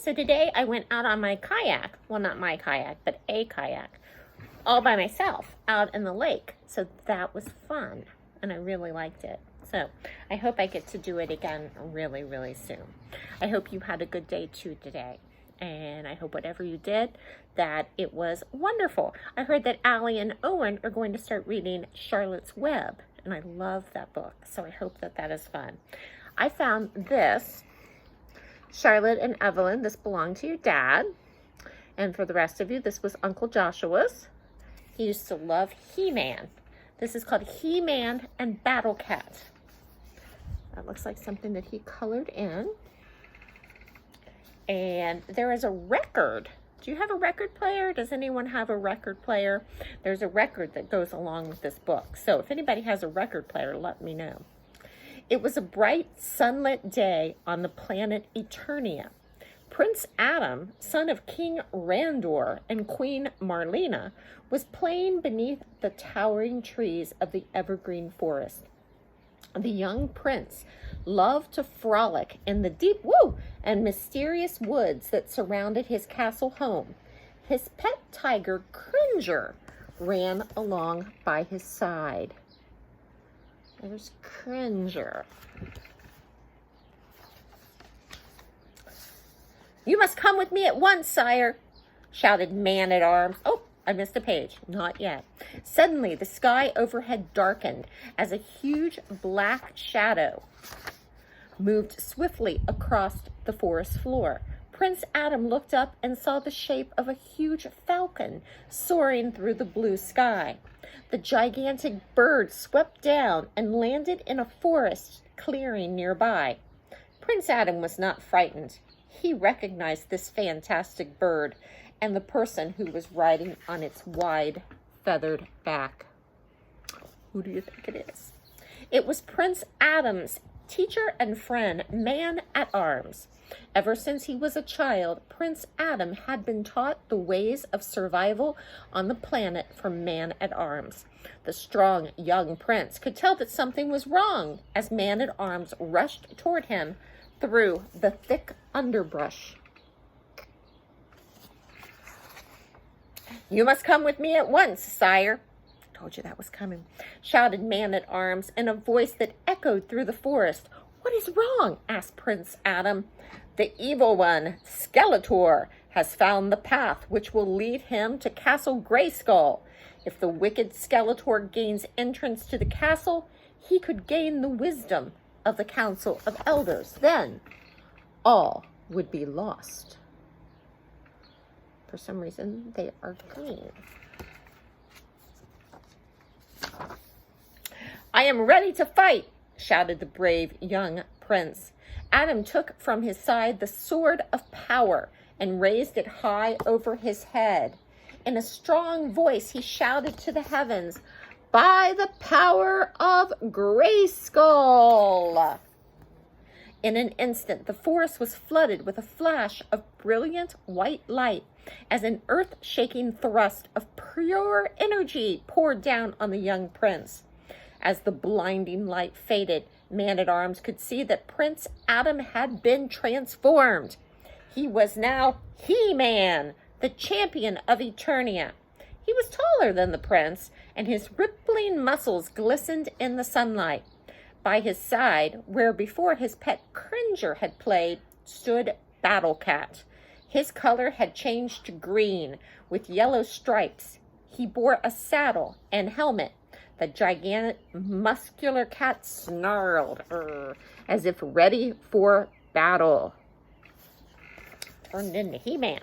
So today I went out on my kayak. Well, not my kayak, but a kayak. All by myself out in the lake. So that was fun. And I really liked it. So I hope I get to do it again really, really soon. I hope you had a good day too today. And I hope whatever you did, that it was wonderful. I heard that Allie and Owen are going to start reading Charlotte's Web. And I love that book. So I hope that that is fun. I found this, Charlotte and Evelyn. This belonged to your dad. And for the rest of you, this was Uncle Joshua's. He used to love He-Man. This is called He-Man and Battle Cat. That looks like something that he colored in. And there is a record. Do you have a record player? Does anyone have a record player? There's a record that goes along with this book. So if anybody has a record player, let me know. It was a bright, sunlit day on the planet Eternia. Prince Adam, son of King Randor and Queen Marlena, was playing beneath the towering trees of the evergreen forest. The young prince loved to frolic in the deep and mysterious woods that surrounded his castle home. His pet tiger, Cringer, ran along by his side. There's Cringer. "You must come with me at once, sire," shouted Man-at-Arms. Oh, I missed a page. Not yet. Suddenly, the sky overhead darkened as a huge black shadow moved swiftly across the forest floor. Prince Adam looked up and saw the shape of a huge falcon soaring through the blue sky. The gigantic bird swept down and landed in a forest clearing nearby. Prince Adam was not frightened. He recognized this fantastic bird and the person who was riding on its wide, feathered back. Who do you think it is? It was Prince Adam's teacher and friend, Man-at-Arms. Ever since he was a child, Prince Adam had been taught the ways of survival on the planet from Man-at-Arms. The strong young prince could tell that something was wrong as Man-at-Arms rushed toward him through the thick underbrush. "You must come with me at once, sire." Told you that was coming, shouted Man-at-Arms in a voice that echoed through the forest. "What is wrong?" asked Prince Adam. "The evil one, Skeletor, has found the path which will lead him to Castle Grayskull. If the wicked Skeletor gains entrance to the castle, he could gain the wisdom of the Council of Elders. Then all would be lost." For some reason, they are green. "I am ready to fight," shouted the brave young prince. Adam took from his side the sword of power and raised it high over his head. In a strong voice, he shouted to the heavens, "By the power of Grayskull!" In an instant, the forest was flooded with a flash of brilliant white light as an earth-shaking thrust of pure energy poured down on the young prince. As the blinding light faded, Man-at-Arms could see that Prince Adam had been transformed. He was now He-Man, the champion of Eternia. He was taller than the prince, and his rippling muscles glistened in the sunlight. By his side, where before his pet Cringer had played, stood Battle Cat. His color had changed to green with yellow stripes. He bore a saddle and helmet. The gigantic muscular cat snarled as if ready for battle. Turned into He-Man.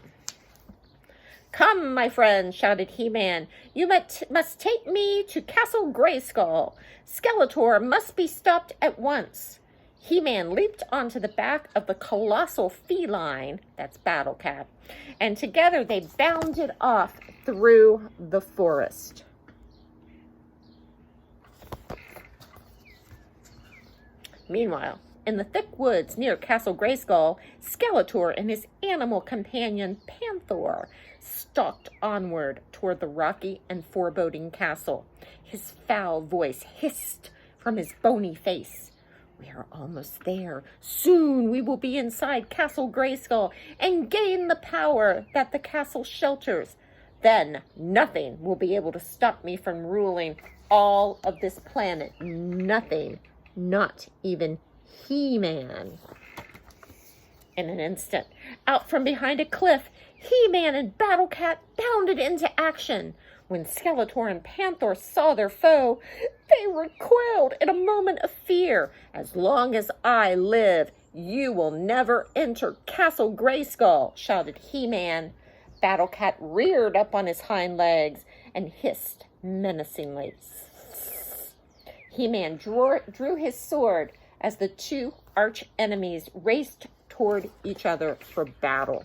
"Come, my friend," shouted He-Man. "You must take me to Castle Grayskull. Skeletor must be stopped at once." He-Man leaped onto the back of the colossal feline, that's Battle Cat, and together they bounded off through the forest. Meanwhile, in the thick woods near Castle Grayskull, Skeletor and his animal companion Panther stalked onward toward the rocky and foreboding castle. His foul voice hissed from his bony face. We are almost there. Soon we will be inside Castle Grayskull and gain the power that the castle shelters. Then nothing will be able to stop me from ruling all of this planet. Nothing. Not even He-Man. In an instant, out from behind a cliff, He-Man and Battle Cat bounded into action. When Skeletor and Panther saw their foe, they recoiled in a moment of fear. As long as I live, you will never enter Castle Grayskull, shouted He-Man. Battle Cat reared up on his hind legs and hissed menacingly. He-Man drew his sword as the two arch enemies raced toward each other for battle.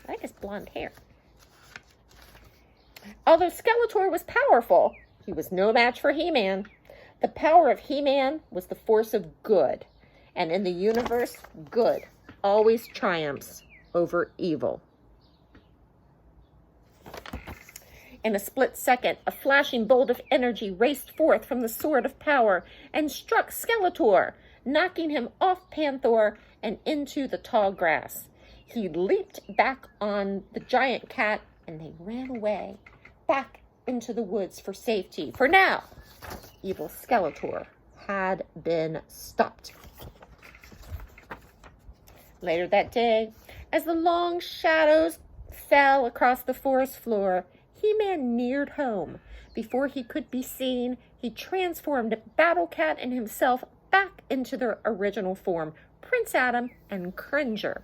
I like his blonde hair. Although Skeletor was powerful, he was no match for He-Man. The power of He-Man was the force of good, and in the universe, good always triumphs over evil. In a split second, a flashing bolt of energy raced forth from the Sword of Power and struck Skeletor, knocking him off Panther and into the tall grass. He leaped back on the giant cat, and they ran away, back into the woods for safety. For now, evil Skeletor had been stopped. Later that day, as the long shadows fell across the forest floor, He-Man neared home. Before he could be seen, he transformed Battle Cat and himself back into their original form, Prince Adam and Cringer.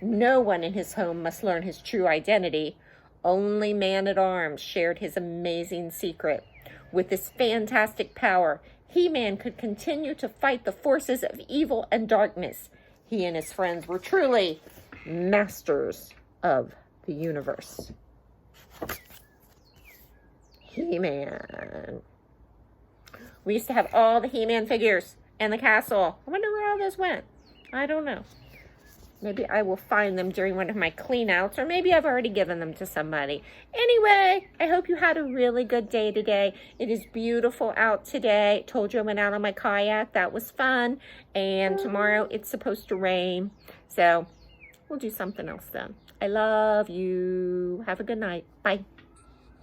No one in his home must learn his true identity. Only Man-at-Arms shared his amazing secret. With this fantastic power, He-Man could continue to fight the forces of evil and darkness. He and his friends were truly masters of the universe. He-Man. We used to have all the He-Man figures and the castle. I wonder where all those went. I don't know. Maybe I will find them during one of my clean-outs, or maybe I've already given them to somebody. Anyway, I hope you had a really good day today. It is beautiful out today. Told you I went out on my kayak. That was fun. And tomorrow it's supposed to rain. So we'll do something else then. I love you. Have a good night. Bye.